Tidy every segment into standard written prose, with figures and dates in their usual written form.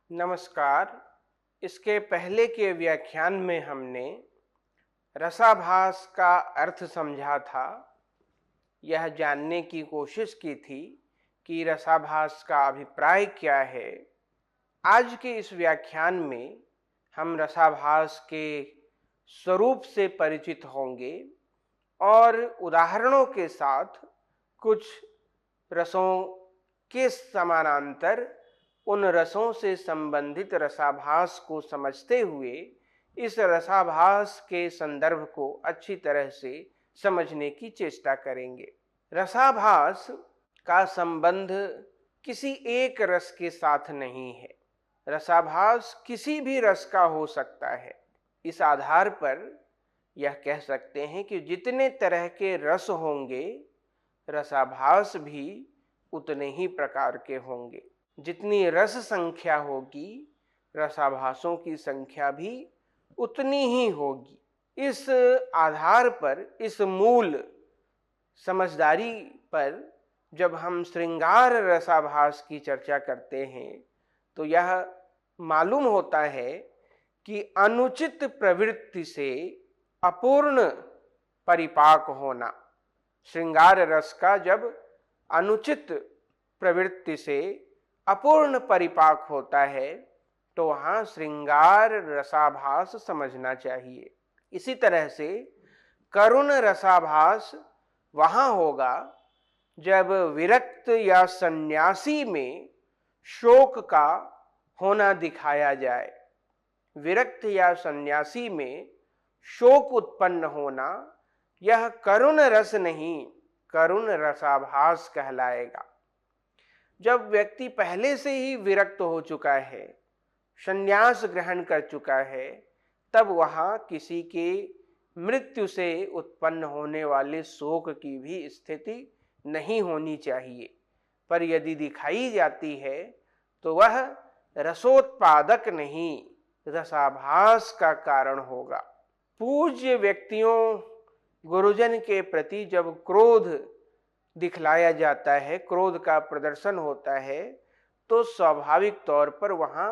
नमस्कार। इसके पहले के व्याख्यान में हमने रसाभास का अर्थ समझा था। यह जानने की कोशिश की थी कि रसाभास का अभिप्राय क्या है। आज के इस व्याख्यान में हम रसाभास के स्वरूप से परिचित होंगे और उदाहरणों के साथ कुछ रसों के समानांतर उन रसों से संबंधित रसाभास को समझते हुए इस रसाभास के संदर्भ को अच्छी तरह से समझने की चेष्टा करेंगे। रसाभास का संबंध किसी एक रस के साथ नहीं है। रसाभास किसी भी रस का हो सकता है। इस आधार पर यह कह सकते हैं कि जितने तरह के रस होंगे, रसाभास भी उतने ही प्रकार के होंगे। जितनी रस संख्या होगी, रसाभासों की संख्या भी उतनी ही होगी। इस आधार पर, इस मूल समझदारी पर जब हम श्रृंगार रसाभास की चर्चा करते हैं तो यह मालूम होता है कि अनुचित प्रवृत्ति से अपूर्ण परिपाक होना। श्रृंगार रस का जब अनुचित प्रवृत्ति से अपूर्ण परिपाक होता है तो वहां श्रृंगार रसाभास समझना चाहिए। इसी तरह से करुण रसाभास वहां होगा जब विरक्त या सन्यासी में शोक का होना दिखाया जाए। विरक्त या सन्यासी में शोक उत्पन्न होना यह करुण रस नहीं, करुण रसाभास कहलाएगा। जब व्यक्ति पहले से ही विरक्त हो चुका है, संन्यास ग्रहण कर चुका है, तब वहां किसी के मृत्यु से उत्पन्न होने वाले शोक की भी स्थिति नहीं होनी चाहिए। पर यदि दिखाई जाती है तो वह रसोत्पादक नहीं, रसाभास का कारण होगा। पूज्य व्यक्तियों, गुरुजन के प्रति जब क्रोध दिखलाया जाता है, क्रोध का प्रदर्शन होता है, तो स्वाभाविक तौर पर वहां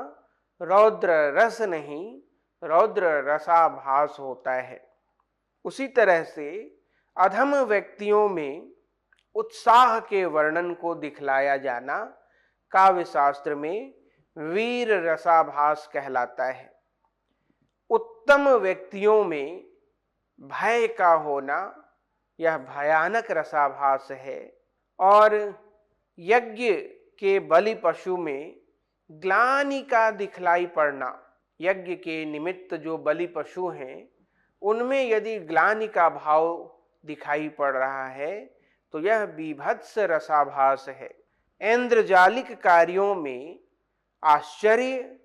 रौद्र रस नहीं, रौद्र रसाभास होता है। उसी तरह से अधम व्यक्तियों में उत्साह के वर्णन को दिखलाया जाना काव्य शास्त्र में वीर रसाभास कहलाता है। उत्तम व्यक्तियों में भय का होना यह भयानक रसाभास है। और यज्ञ के बलि पशु में ग्लानि का दिखलाई पड़ना, यज्ञ के निमित्त जो बलि पशु हैं उनमें यदि ग्लानि का भाव दिखाई पड़ रहा है तो यह बीभत्स रसाभास है। ऐन्द्रजालिक कार्यों में आश्चर्य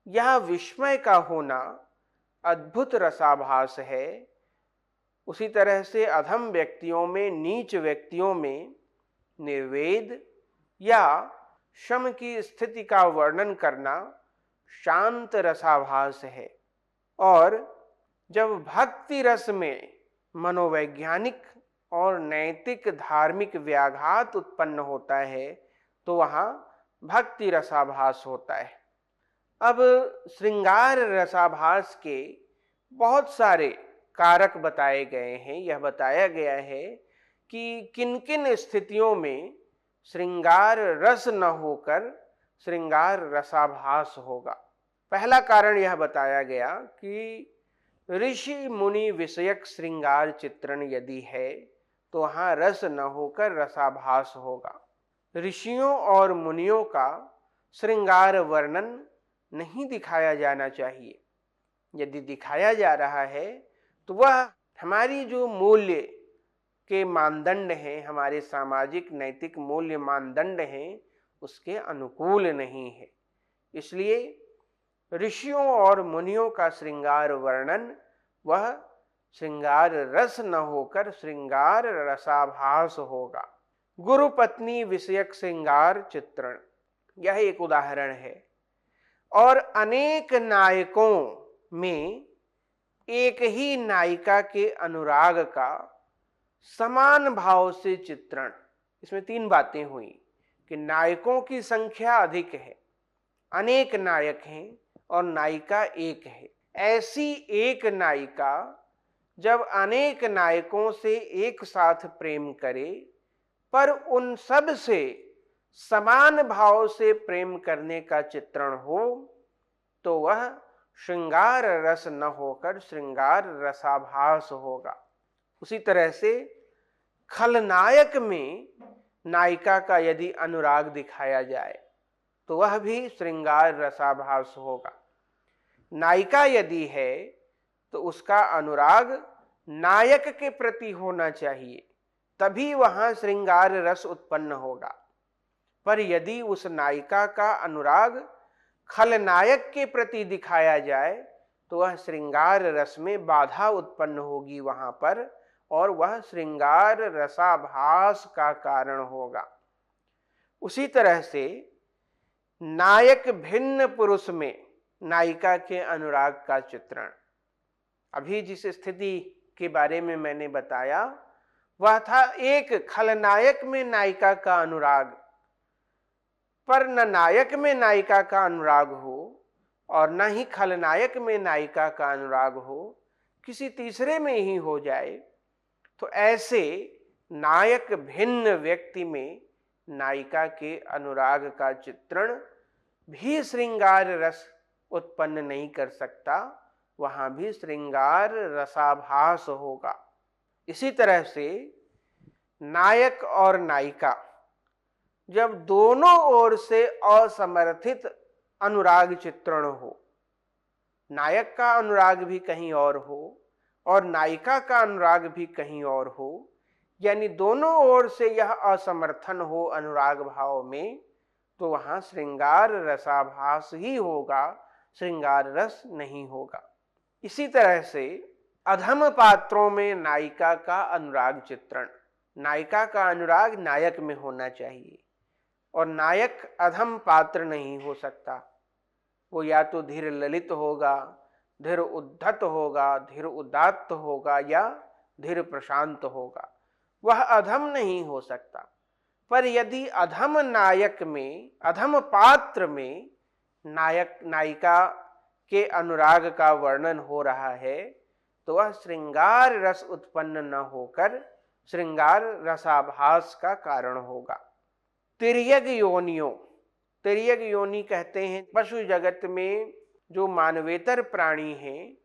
या विस्मय का होना अद्भुत रसाभास है। उसी तरह से अधम व्यक्तियों में, नीच व्यक्तियों में निर्वेद या शम की स्थिति का वर्णन करना शांत रसाभास है। और जब भक्ति रस में मनोवैज्ञानिक और नैतिक धार्मिक व्याघात उत्पन्न होता है तो वहां भक्ति रसाभास होता है। अब श्रृंगार रसाभास के बहुत सारे कारक बताए गए हैं। यह बताया गया है कि किन किन स्थितियों में श्रृंगार रस न होकर श्रृंगार रसाभास होगा। पहला कारण यह बताया गया कि ऋषि मुनि विषयक श्रृंगार चित्रण यदि है तो वहां रस न होकर रसाभास होगा। ऋषियों और मुनियों का श्रृंगार वर्णन नहीं दिखाया जाना चाहिए। यदि दिखाया जा रहा है तो वह हमारी जो मूल्य के मानदंड हैं, हमारे सामाजिक नैतिक मूल्य मानदंड हैं, उसके अनुकूल नहीं है। इसलिए ऋषियों और मुनियों का श्रृंगार वर्णन वह श्रृंगार रस न होकर श्रृंगार रसाभास होगा। गुरु पत्नी विषयक श्रृंगार चित्रण यह एक उदाहरण है। और अनेक नायकों में एक ही नायिका के अनुराग का समान भाव से चित्रण। इसमें तीन बातें हुई कि नायकों की संख्या अधिक है, अनेक नायक हैं और नायिका एक है। ऐसी एक नायिका जब अनेक नायकों से एक साथ प्रेम करे, पर उन सब से समान भाव से प्रेम करने का चित्रण हो, तो वह श्रृंगार रस न होकर श्रृंगार रसाभास होगा। उसी तरह से खलनायक में नायिका का यदि अनुराग दिखाया जाए तो वह भी श्रृंगार रसाभास होगा। नायिका यदि है तो उसका अनुराग नायक के प्रति होना चाहिए, तभी वहां श्रृंगार रस उत्पन्न होगा। पर यदि उस नायिका का अनुराग खलनायक के प्रति दिखाया जाए तो वह श्रृंगार रस में बाधा उत्पन्न होगी वहां पर, और वह श्रृंगार रसाभास का कारण होगा। उसी तरह से नायक भिन्न पुरुष में नायिका के अनुराग का चित्रण, अभी जिस स्थिति के बारे में मैंने बताया वह था एक खलनायक में नायिका का अनुराग, पर न नायक में नायिका का अनुराग हो और न ही खलनायक में नायिका का अनुराग हो, किसी तीसरे में ही हो जाए, तो ऐसे नायक भिन्न व्यक्ति में नायिका के अनुराग का चित्रण भी श्रृंगार रस उत्पन्न नहीं कर सकता, वहां भी श्रृंगार रसाभास होगा। इसी तरह से नायक और नायिका जब दोनों ओर से असमर्थित अनुराग चित्रण हो, नायक का अनुराग भी कहीं और हो और नायिका का अनुराग भी कहीं और हो, यानी दोनों ओर से यह असमर्थन हो अनुराग भाव में, तो वहां श्रृंगार रसाभास ही होगा, श्रृंगार रस नहीं होगा। इसी तरह से अधम पात्रों में नायिका का अनुराग चित्रण, नायिका का अनुराग नायक में होना चाहिए और नायक अधम पात्र नहीं हो सकता। वो या तो धीर ललित होगा, धीर उद्धत होगा, धीर उदात्त होगा या धीर प्रशांत होगा, वह अधम नहीं हो सकता। पर यदि अधम नायक में, अधम पात्र में नायक नायिका के अनुराग का वर्णन हो रहा है, तो वह श्रृंगार रस उत्पन्न न होकर श्रृंगार रसाभास का कारण होगा। तिर्यक योनियों, तिर्यक योनि कहते हैं पशु जगत में जो मानवेतर प्राणी हैं,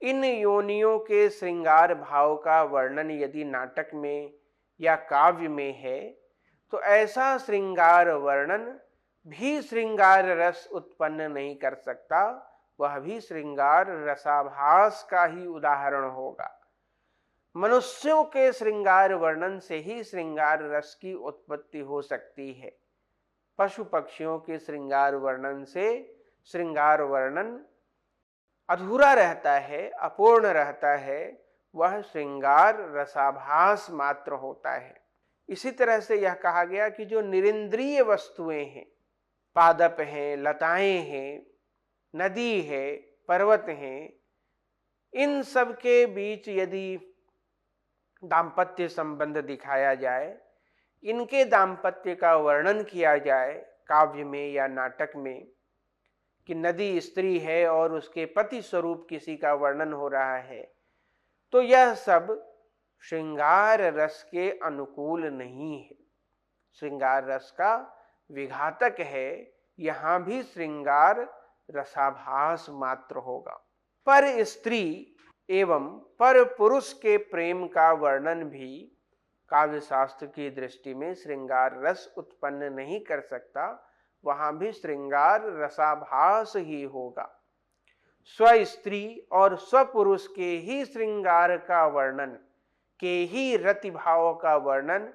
इन योनियों के श्रृंगार भाव का वर्णन यदि नाटक में या काव्य में है, तो ऐसा श्रृंगार वर्णन भी श्रृंगार रस उत्पन्न नहीं कर सकता, वह भी श्रृंगार रसाभास का ही उदाहरण होगा। मनुष्यों के श्रृंगार वर्णन से ही श्रृंगार रस की उत्पत्ति हो सकती है। पशु पक्षियों के श्रृंगार वर्णन से श्रृंगार वर्णन अधूरा रहता है, अपूर्ण रहता है, वह श्रृंगार रसाभास मात्र होता है। इसी तरह से यह कहा गया कि जो निरिंद्रिय वस्तुएं हैं, पादप हैं, लताएं हैं, नदी है, पर्वत हैं, इन सब के बीच यदि दाम्पत्य संबंध दिखाया जाए, इनके दाम्पत्य का वर्णन किया जाए काव्य में या नाटक में, कि नदी स्त्री है और उसके पति स्वरूप किसी का वर्णन हो रहा है, तो यह सब श्रृंगार रस के अनुकूल नहीं है, श्रृंगार रस का विघातक है। यहां भी श्रृंगार रसाभास मात्र होगा। पर स्त्री एवं पर पुरुष के प्रेम का वर्णन भी काव्य शास्त्र की दृष्टि में श्रृंगार रस उत्पन्न नहीं कर सकता, वहां भी श्रृंगार रसाभास ही होगा। स्व स्त्री और स्वपुरुष के ही श्रृंगार का वर्णन, के ही रतिभाव का वर्णन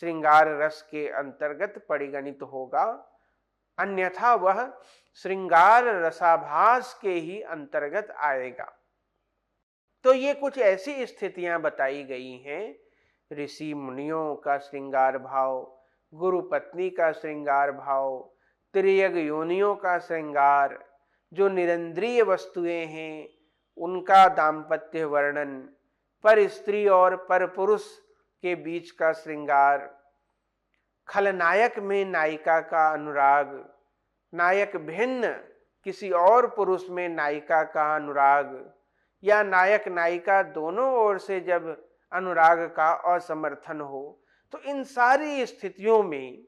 श्रृंगार रस के अंतर्गत परिगणित होगा, अन्यथा वह श्रृंगार रसाभास के ही अंतर्गत आएगा। तो ये कुछ ऐसी स्थितियां बताई गई हैं, ऋषि मुनियों का श्रृंगार भाव, गुरु पत्नी का श्रृंगार भाव, तिर्यक योनियों का श्रृंगार, जो निरंद्रिय वस्तुएं हैं उनका दाम्पत्य वर्णन, पर स्त्री और पर पुरुष के बीच का श्रृंगार, खलनायक में नायिका का अनुराग, नायक भिन्न किसी और पुरुष में नायिका का अनुराग, या नायक नायिका दोनों ओर से जब अनुराग का असमर्थन हो, तो इन सारी स्थितियों में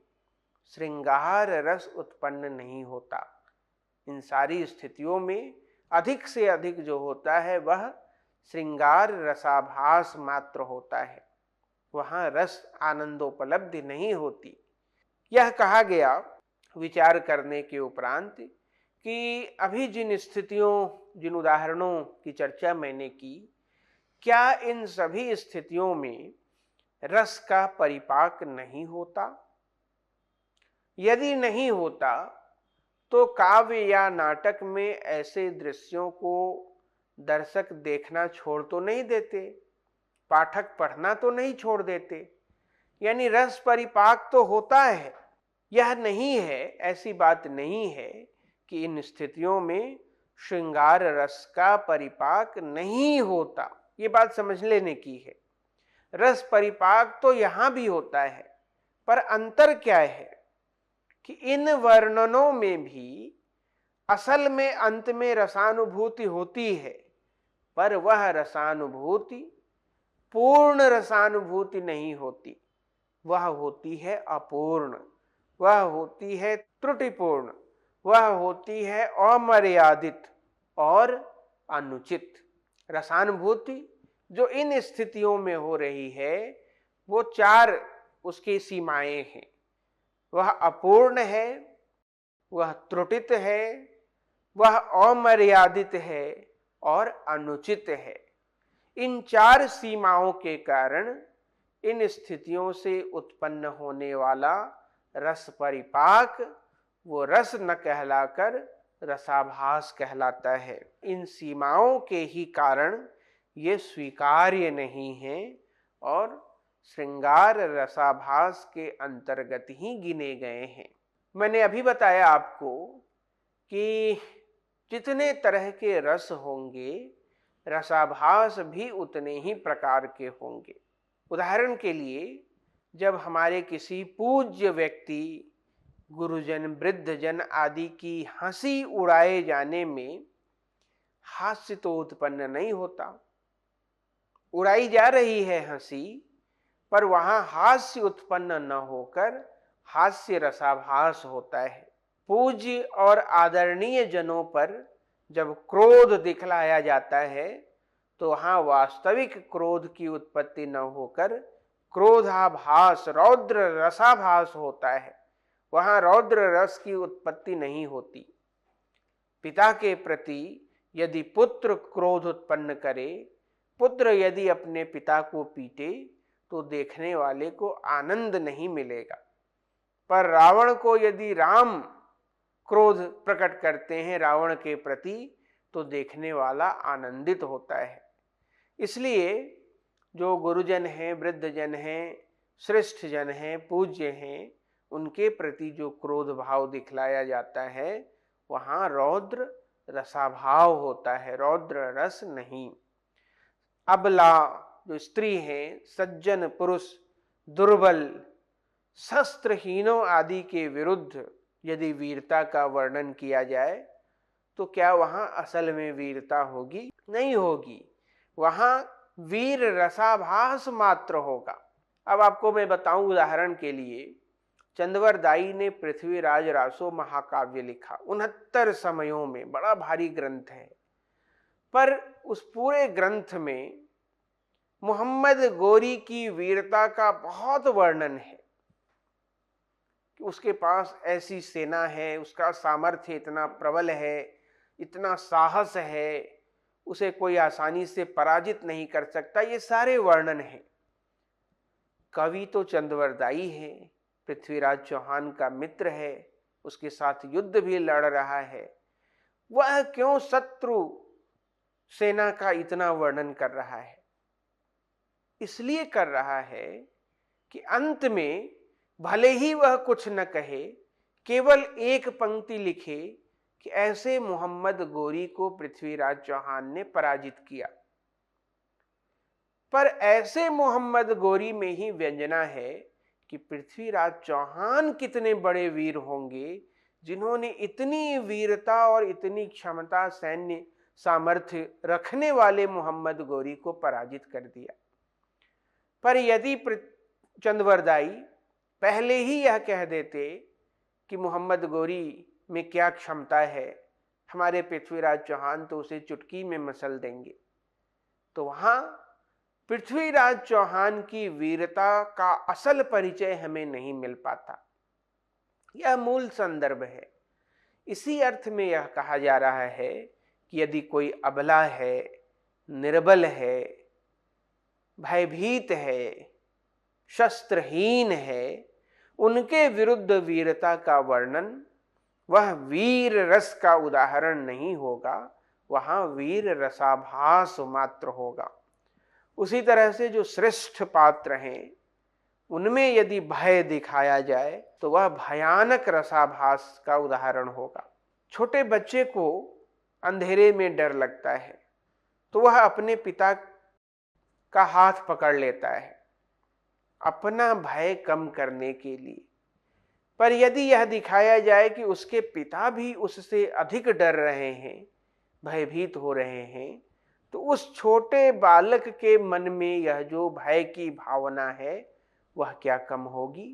श्रृंगार रस उत्पन्न नहीं होता। इन सारी स्थितियों में अधिक से अधिक जो होता है वह श्रृंगार रसाभास मात्र होता है, वहां रस आनंदोपलब्धि नहीं होती। यह कहा गया विचार करने के उपरांत कि अभी जिन स्थितियों, जिन उदाहरणों की चर्चा मैंने की, क्या इन सभी स्थितियों में रस का परिपाक नहीं होता? यदि नहीं होता तो काव्य या नाटक में ऐसे दृश्यों को दर्शक देखना छोड़ तो नहीं देते, पाठक पढ़ना तो नहीं छोड़ देते। यानी रस परिपाक तो होता है, यह नहीं है, ऐसी बात नहीं है कि इन स्थितियों में श्रृंगार रस का परिपाक नहीं होता। ये बात समझ लेने की है। रस परिपाक तो यहां भी होता है, पर अंतर क्या है कि इन वर्णनों में भी असल में अंत में रसानुभूति होती है, पर वह रसानुभूति पूर्ण रसानुभूति नहीं होती, वह होती है अपूर्ण, वह होती है त्रुटिपूर्ण, वह होती है अमर्यादित और अनुचित। रसानुभूति जो इन स्थितियों में हो रही है वो चार उसकी सीमाएं हैं। वह अपूर्ण है, वह त्रुटित है, वह अमर्यादित है और अनुचित है। इन चार सीमाओं के कारण इन स्थितियों से उत्पन्न होने वाला रस परिपाक वो रस न कहलाकर रसाभास कहलाता है। इन सीमाओं के ही कारण ये स्वीकार्य नहीं है और श्रृंगार रसाभास के अंतर्गत ही गिने गए हैं। मैंने अभी बताया आपको कि जितने तरह के रस होंगे, रसाभास भी उतने ही प्रकार के होंगे। उदाहरण के लिए, जब हमारे किसी पूज्य व्यक्ति, गुरुजन, वृद्धजन आदि की हंसी उड़ाए जाने में हास्य तो उत्पन्न नहीं होता। उड़ाई जा रही है हंसी, पर वहां हास्य उत्पन्न न होकर हास्य रसाभास होता है। पूज्य और आदरणीय जनों पर जब क्रोध दिखलाया जाता है तो वहां वास्तविक क्रोध की उत्पत्ति न होकर क्रोधाभास, रौद्र रसाभास होता है। वहां रौद्र रस की उत्पत्ति नहीं होती। पिता के प्रति यदि पुत्र क्रोध उत्पन्न करे, पुत्र यदि अपने पिता को पीटे, तो देखने वाले को आनंद नहीं मिलेगा। पर रावण को यदि राम क्रोध प्रकट करते हैं रावण के प्रति, तो देखने वाला आनंदित होता है। इसलिए जो गुरुजन हैं, वृद्धजन हैं, श्रेष्ठ जन हैं, पूज्य हैं, उनके प्रति जो क्रोध भाव दिखलाया जाता है वहां रौद्र रसाभाव होता है, रौद्र रस नहीं। अबला जो स्त्री हैं, सज्जन पुरुष, दुर्बल, शस्त्रहीनों आदि के विरुद्ध यदि वीरता का वर्णन किया जाए तो क्या वहां असल में वीरता होगी? नहीं होगी। वहां वीर रसाभास मात्र होगा। अब आपको मैं बताऊं, उदाहरण के लिए, चंदवर दाई ने पृथ्वीराज रासो महाकाव्य लिखा 69 समयों में, बड़ा भारी ग्रंथ है। पर उस पूरे ग्रंथ में मोहम्मद गोरी की वीरता का बहुत वर्णन है कि उसके पास ऐसी सेना है, उसका सामर्थ्य इतना प्रबल है, इतना साहस है, उसे कोई आसानी से पराजित नहीं कर सकता। ये सारे वर्णन हैं। कवि तो चंदवर दाई है, पृथ्वीराज चौहान का मित्र है, उसके साथ युद्ध भी लड़ रहा है। वह क्यों शत्रु सेना का इतना वर्णन कर रहा है? इसलिए कर रहा है कि अंत में भले ही वह कुछ न कहे, केवल एक पंक्ति लिखे कि ऐसे मोहम्मद गोरी को पृथ्वीराज चौहान ने पराजित किया। पर ऐसे मोहम्मद गोरी में ही व्यंजना है कि पृथ्वीराज चौहान कितने बड़े वीर होंगे जिन्होंने इतनी वीरता और इतनी क्षमता, सैन्य सामर्थ्य रखने वाले मोहम्मद गोरी को पराजित कर दिया। पर यदि चंदवरदाई पहले ही यह कह देते कि मोहम्मद गोरी में क्या क्षमता है, हमारे पृथ्वीराज चौहान तो उसे चुटकी में मसल देंगे, तो वहां पृथ्वीराज चौहान की वीरता का असल परिचय हमें नहीं मिल पाता। यह मूल संदर्भ है। इसी अर्थ में यह कहा जा रहा है कि यदि कोई अबला है, निर्बल है, भयभीत है, शस्त्रहीन है, उनके विरुद्ध वीरता का वर्णन वह वीर रस का उदाहरण नहीं होगा, वहां वीर रसाभास मात्र होगा। उसी तरह से जो श्रेष्ठ पात्र हैं, उनमें यदि भय दिखाया जाए तो वह भयानक रसाभास का उदाहरण होगा। छोटे बच्चे को अंधेरे में डर लगता है तो वह अपने पिता का हाथ पकड़ लेता है अपना भय कम करने के लिए। पर यदि यह दिखाया जाए कि उसके पिता भी उससे अधिक डर रहे हैं, भयभीत हो रहे हैं, तो उस छोटे बालक के मन में यह जो भय की भावना है वह क्या कम होगी?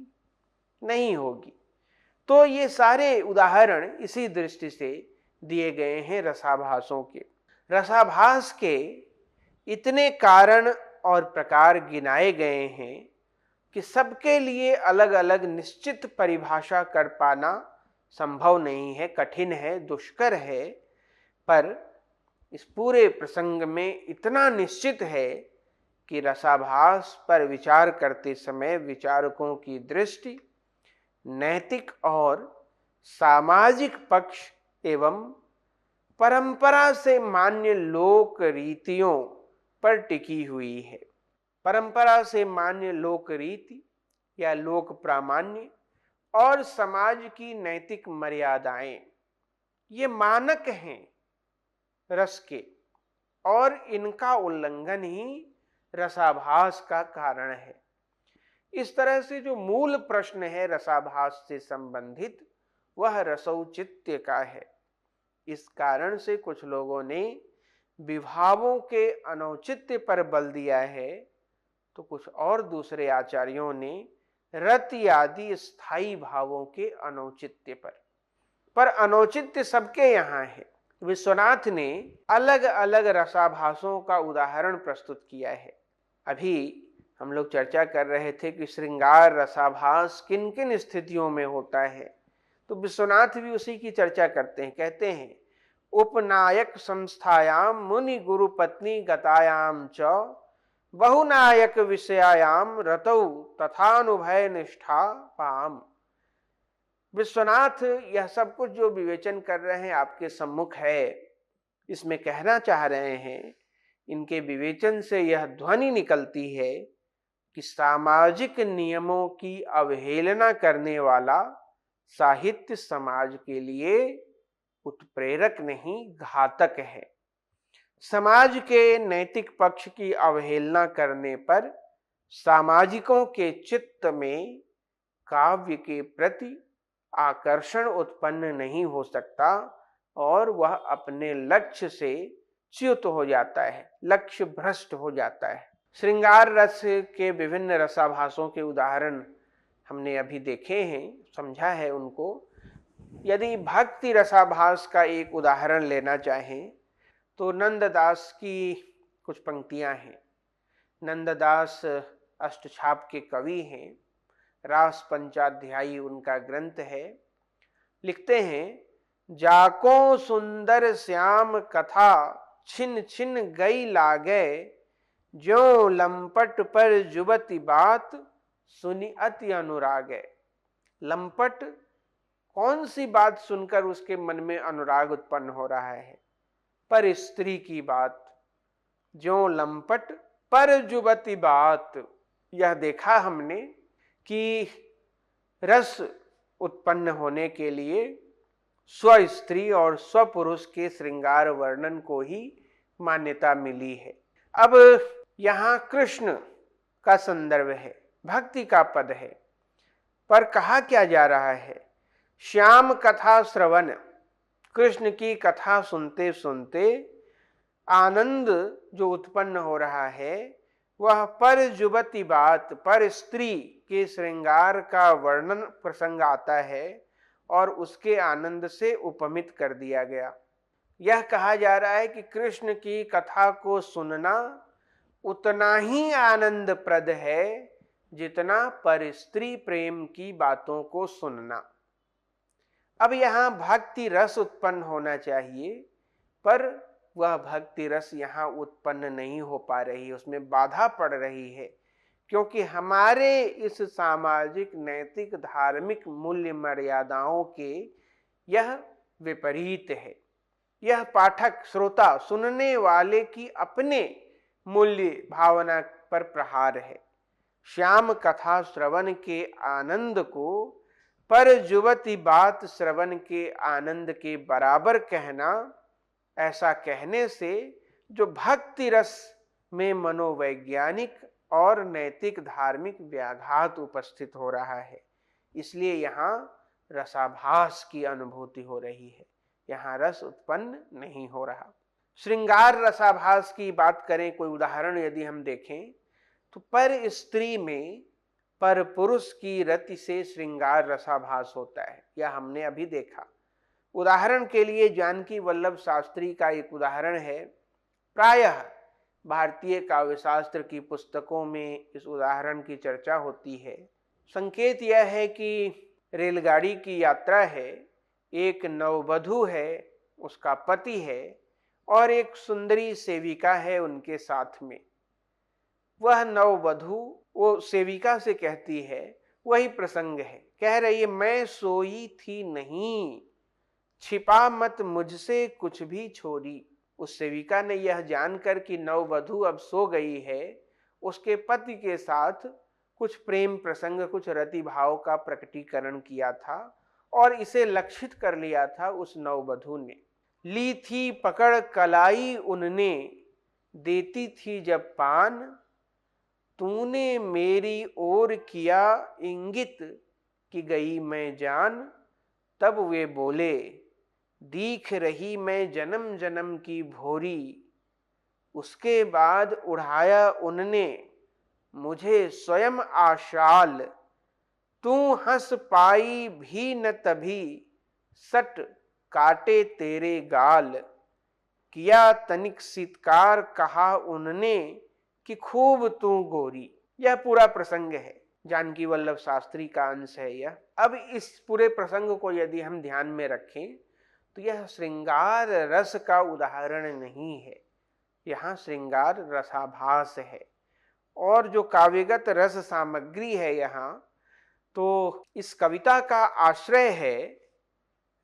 नहीं होगी। तो ये सारे उदाहरण इसी दृष्टि से दिए गए हैं रसाभासों के। रसाभास के इतने कारण और प्रकार गिनाए गए हैं कि सबके लिए अलग अलग निश्चित परिभाषा कर पाना संभव नहीं है, कठिन है, दुष्कर है। पर इस पूरे प्रसंग में इतना निश्चित है कि रसाभास पर विचार करते समय विचारकों की दृष्टि नैतिक और सामाजिक पक्ष एवं परंपरा से मान्य लोक रीतियों पर टिकी हुई है। परंपरा से मान्य लोक रीति या लोक प्रामाण्य और समाज की नैतिक मर्यादाएं, ये मानक हैं रस के, और इनका उल्लंघन ही रसाभास का कारण है। इस तरह से जो मूल प्रश्न है रसाभास से संबंधित, वह रसौचित्य का है। इस कारण से कुछ लोगों ने विभावों के अनौचित्य पर बल दिया है, तो कुछ और दूसरे आचार्यों ने रति आदि स्थायी भावों के अनौचित्य पर अनौचित्य सबके यहाँ है। विश्वनाथ ने अलग अलग रसाभासों का उदाहरण प्रस्तुत किया है। अभी हम लोग चर्चा कर रहे थे कि श्रृंगार रसाभास किन किन स्थितियों में होता है, तो विश्वनाथ भी उसी की चर्चा करते हैं। कहते हैं, उपनायक संस्थायाम मुनि गुरु पत्नी गतायाम च बहुनायक विषयायाम रतौ तथानुभय निष्ठा पाम। विश्वनाथ यह सब कुछ जो विवेचन कर रहे हैं आपके सम्मुख है, इसमें कहना चाह रहे हैं, इनके विवेचन से यह ध्वनि निकलती है कि सामाजिक नियमों की अवहेलना करने वाला साहित्य समाज के लिए उत्प्रेरक नहीं, घातक है। समाज के नैतिक पक्ष की अवहेलना करने पर सामाजिकों के चित्त में काव्य के प्रति आकर्षण उत्पन्न नहीं हो सकता और वह अपने लक्ष्य से च्युत हो जाता है, लक्ष्य भ्रष्ट हो जाता है। श्रृंगार रस के विभिन्न रसाभासों के उदाहरण हमने अभी देखे हैं, समझा है उनको। यदि भक्ति रसाभास का एक उदाहरण लेना चाहें तो नंददास की कुछ पंक्तियां हैं। नंददास अष्टछाप के कवि हैं, रास पंचाध्यायी उनका ग्रंथ है। लिखते हैं, जाको सुंदर श्याम कथा छिन छिन गई लागे, ज्यो लंपट पर जुबती बात सुनी अति अनुरागे। लंपट कौन सी बात सुनकर उसके मन में अनुराग उत्पन्न हो रहा है? पर स्त्री की बात। ज्यो लंपट पर जुबती बात, यह देखा हमने कि रस उत्पन्न होने के लिए स्व स्त्री और स्व पुरुष के श्रृंगार वर्णन को ही मान्यता मिली है। अब यहाँ कृष्ण का संदर्भ है, भक्ति का पद है, पर कहा क्या जा रहा है? श्याम कथा श्रवण, कृष्ण की कथा सुनते सुनते आनंद जो उत्पन्न हो रहा है वह पर जुबती बात, पर स्त्री के श्रृंगार का वर्णन प्रसंग आता है और उसके आनंद से उपमित कर दिया गया। यह कहा जा रहा है कि कृष्ण की कथा को सुनना उतना ही आनंदप्रद है जितना पर स्त्री प्रेम की बातों को सुनना। अब यहां भक्ति रस उत्पन्न होना चाहिए, पर वह भक्ति रस यहां उत्पन्न नहीं हो पा रही, उसमें बाधा पड़ रही है, क्योंकि हमारे इस सामाजिक नैतिक धार्मिक मूल्य मर्यादाओं के यह विपरीत है। यह पाठक श्रोता सुनने वाले की अपने मूल्य भावना पर प्रहार है। श्याम कथा श्रवण के आनंद को पर जुवती बात श्रवण के आनंद के बराबर कहना, ऐसा कहने से जो भक्ति रस में मनोवैज्ञानिक और नैतिक धार्मिक व्याघात उपस्थित हो रहा है। इसलिए यहाँ रसाभास की अनुभूति हो रही है, यहाँ रस उत्पन्न नहीं हो रहा। श्रृंगार रसाभास की बात करें, कोई उदाहरण यदि हम देखें तो पर स्त्री में पर पुरुष की रति से श्रृंगार रसाभास होता है, यह हमने अभी देखा। उदाहरण के लिए जानकी वल्लभ शास्त्री का एक उदाहरण है। प्रायः भारतीय काव्यशास्त्र की पुस्तकों में इस उदाहरण की चर्चा होती है। संकेत यह है कि रेलगाड़ी की यात्रा है, एक नववधू है, उसका पति है और एक सुंदरी सेविका है उनके साथ में। वह नववधू वो सेविका से कहती है, वही प्रसंग है, कह रही है, मैं सोई थी नहीं, छिपा मत मुझसे कुछ भी छोरी। उस सेविका ने यह जानकर कि नववधू अब सो गई है, उसके पति के साथ कुछ प्रेम प्रसंग, कुछ रति भाव का प्रकटीकरण किया था और इसे लक्षित कर लिया था उस नववधू ने। ली थी पकड़ कलाई उनने, देती थी जब पान, तूने मेरी ओर किया इंगित कि गई मैं जान। तब वे बोले, दीख रही मैं जन्म जन्म की भोरी। उसके बाद उड़ाया उनने मुझे स्वयं आशाल, तू हंस पाई भी न तभी, सट काटे तेरे गाल। किया तनिक सीतकार कहा उनने कि खूब तू गोरी। यह पूरा प्रसंग है, जानकी वल्लभ शास्त्री का अंश है यह। अब इस पूरे प्रसंग को यदि हम ध्यान में रखें तो यह श्रृंगार रस का उदाहरण नहीं है, यहाँ श्रृंगार रसाभास है। और जो काव्यगत रस सामग्री है यहाँ, तो इस कविता का आश्रय है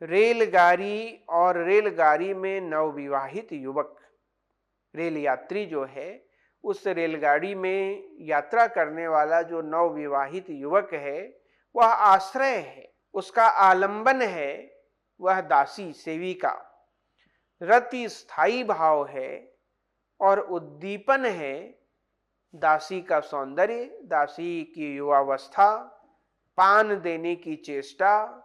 रेलगाड़ी, और रेलगाड़ी में नवविवाहित युवक, रेल यात्री जो है, उस रेलगाड़ी में यात्रा करने वाला जो नवविवाहित युवक है वह आश्रय है, उसका आलंबन है वह दासी सेविका। रति स्थायी भाव है और उद्दीपन है दासी का सौंदर्य, दासी की युवावस्था, पान देने की चेष्टा,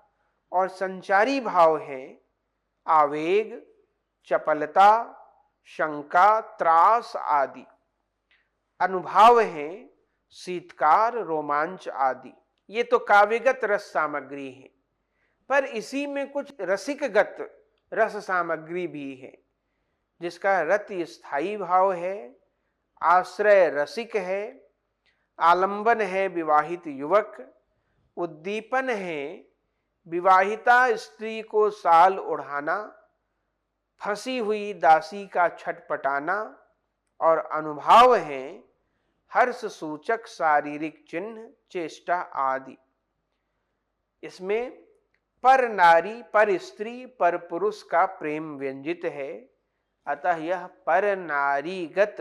और संचारी भाव है आवेग, चपलता, शंका, त्रास आदि। अनुभाव है शीतकार, रोमांच आदि। ये तो काव्यगत रस सामग्री है, पर इसी में कुछ रसिकगत रस सामग्री भी है, जिसका रति स्थायी भाव है, आश्रय रसिक है, आलंबन है विवाहित युवक, उद्दीपन है विवाहिता स्त्री को साल ओढ़ाना, फंसी हुई दासी का छटपटाना, और अनुभाव है हर्ष सूचक शारीरिक चिन्ह, चेष्टा आदि। इसमें पर नारी, पर स्त्री, पर पुरुष का प्रेम व्यंजित है, अतः यह पर नारीगत,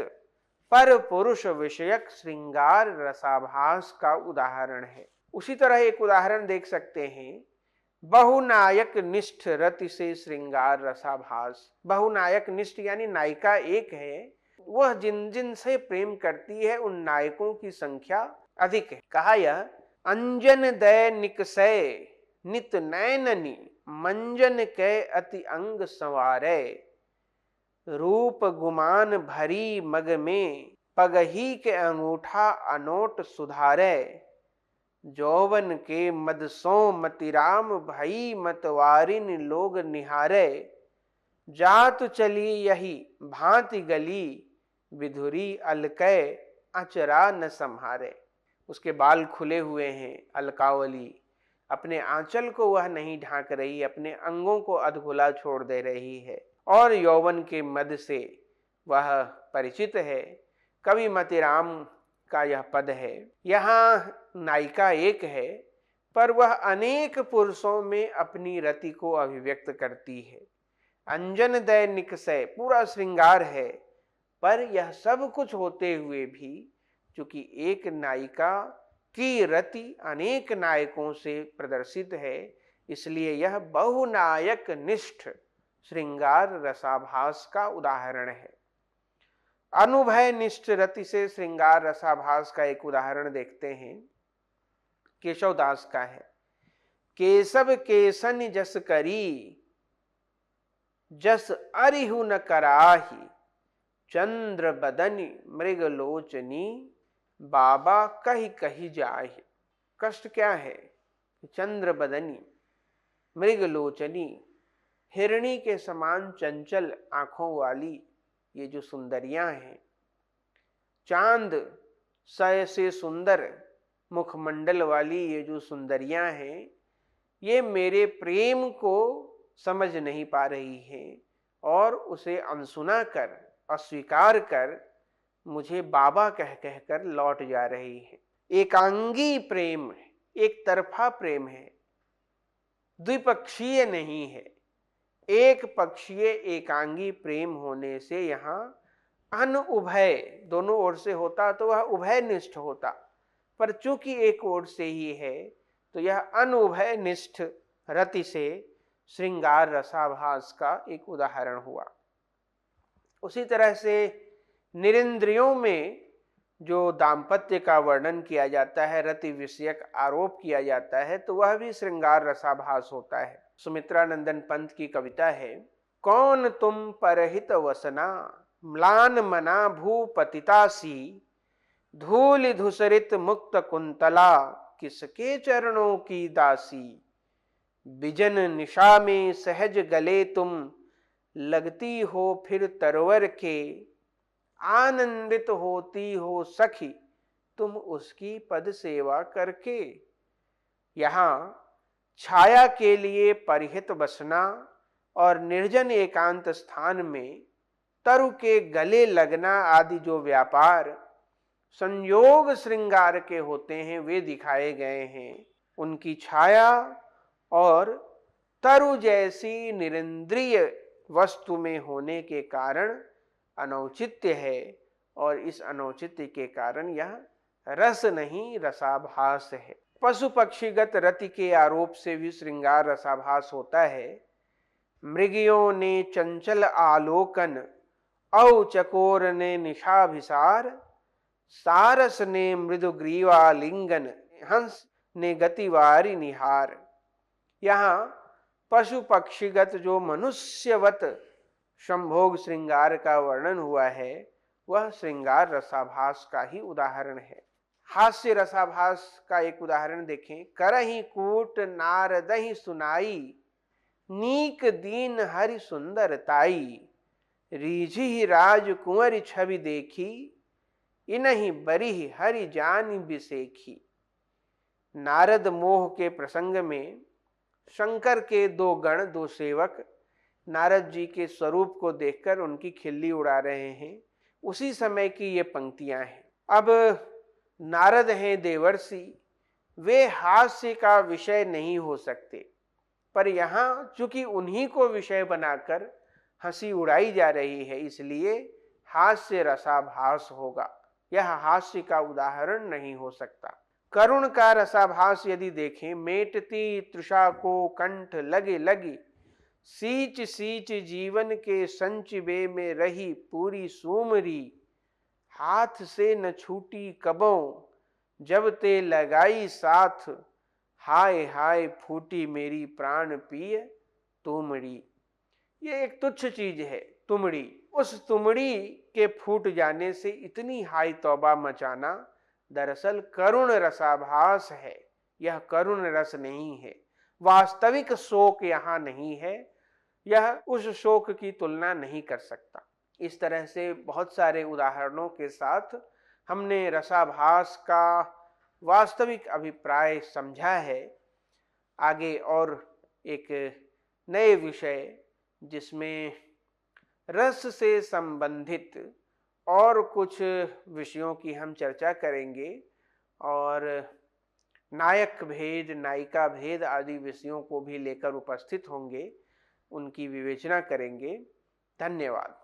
पर पुरुष विषयक श्रृंगार रसाभास का उदाहरण है। उसी तरह एक उदाहरण देख सकते हैं, बहुनायक निष्ठ रति से श्रृंगार रसाभास। बहुनायक निष्ठ यानी नायिका एक है, वह जिन जिन से प्रेम करती है उन नायकों की संख्या अधिक है। कहा यह अंजन दय निकसय नित नैननी मंजन कै अति अंग संवारे, रूप गुमान भरी मग में पगही के अंगूठा अनोट सुधारे, जौवन के मद सो मतिराम भई मतवारिन लोग निहारे, जात चली यही भांति गली विधुरी अलकै अचरा न संहारे। उसके बाल खुले हुए हैं, अलकावली अपने आंचल को वह नहीं ढांक रही, अपने अंगों को अधखुला छोड़ दे रही है और यौवन के मद से वह परिचित है। कवि मतिराम का यह पद है। यहाँ नायिका एक है, पर वह अनेक पुरुषों में अपनी रति को अभिव्यक्त करती है। अंजन दैनिक से पूरा श्रृंगार है, पर यह सब कुछ होते हुए भी चूंकि एक नायिका की रति अनेक नायकों से प्रदर्शित है, इसलिए यह बहुनायक निष्ठ श्रृंगार रसाभास का उदाहरण है। अनुभय निष्ठ रति से श्रृंगार रसाभास का एक उदाहरण देखते हैं, केशवदास का है। केशव केसन जस करी, जस अरिहु न कराही, चंद्र बदनी मृगलोचनी, बाबा कही कही जाहि। कष्ट क्या है? चंद्र बदनी मृगलोचनी, हिरणी के समान चंचल आंखों वाली ये जो सुंदरियां हैं, चांद सय से सुंदर मुखमंडल वाली ये जो सुंदरियां हैं, ये मेरे प्रेम को समझ नहीं पा रही हैं और उसे अनसुना कर, अस्वीकार कर मुझे बाबा कह कहकर लौट जा रही है। एकांगी प्रेम, एक तरफा प्रेम है, द्विपक्षीय नहीं है। एक पक्षीय एकांगी प्रेम होने से यहाँ अनुभय दोनों ओर से होता तो वह उभय निष्ठ होता, पर चूंकि एक ओर से ही है तो यह अनुभय निष्ठ रति से श्रृंगार रसाभास का एक उदाहरण हुआ। उसी तरह से निरिंद्रियों में जो दाम्पत्य का वर्णन किया जाता है, रति विषयक आरोप किया जाता है, तो वह भी श्रृंगार रसाभास होता है। सुमित्रा नंदन पंत की कविता है, कौन तुम परहित वसना, म्लान मना भूपतितासी, धूल धूसरित मुक्त कुंतला, किसके चरणों की दासी, बिजन निशा में सहज गले तुम, लगती हो फिर तरवर के, आनंदित होती हो सखी तुम उसकी पद सेवा करके। यहाँ छाया के लिए परिहित बसना और निर्जन एकांत स्थान में तरु के गले लगना आदि जो व्यापार संयोग श्रृंगार के होते हैं, वे दिखाए गए हैं। उनकी छाया और तरु जैसी निरिंद्रिय वस्तु में होने के कारण अनौचित्य है, और इस अनौचित्य के कारण यह रस नहीं रसाभास है। पशु पक्षीगत रति के आरोप से भी श्रृंगार रसाभास होता है। मृगियों ने चंचल आलोकन, औ चकोर ने निशाभिसार, सारस ने मृदु ग्रीवा लिंगन, हंस ने गतिवारी निहार। यहाँ पशु पक्षीगत जो मनुष्यवत संभोग श्रृंगार का वर्णन हुआ है, वह श्रृंगार रसाभास का ही उदाहरण है। हास्य रसाभास का एक उदाहरण देखें, करहि कूट नारदहि सुनाई, नीक दीन हरि सुंदरताई, रीझि राज कुंवर छवि देखी, इनहि बरिहि हरि जानि बिसेखी। नारद मोह के प्रसंग में शंकर के दो गण, दो सेवक नारद जी के स्वरूप को देखकर उनकी खिल्ली उड़ा रहे हैं। उसी समय की ये पंक्तियां हैं। अब नारद हैं देवर्षि, वे हास्य का विषय नहीं हो सकते, पर यहाँ चूंकि उन्हीं को विषय बनाकर हंसी उड़ाई जा रही है, इसलिए हास्य रसाभास होगा। यह हास्य का उदाहरण नहीं हो सकता। करुण का रसाभास यदि देखें, मेटती तृषा को कंठ लगे लगी, सींच सींच जीवन के संचिबे में रही पूरी सूमरी, हाथ से न छूटी कबों जब ते लगाई साथ, हाय हाय फूटी मेरी प्राण पिय तुमड़ी। ये एक तुच्छ चीज है, तुमड़ी। उस तुमड़ी के फूट जाने से इतनी हाय तौबा मचाना दरअसल करुण रसाभास है। यह करुण रस नहीं है, वास्तविक शोक यहां नहीं है। यह उस शोक की तुलना नहीं कर सकता। इस तरह से बहुत सारे उदाहरणों के साथ हमने रसाभास का वास्तविक अभिप्राय समझा है। आगे और एक नए विषय जिसमें रस से संबंधित और कुछ विषयों की हम चर्चा करेंगे और नायक भेद, नायिका भेद आदि विषयों को भी लेकर उपस्थित होंगे, उनकी विवेचना करेंगे। धन्यवाद।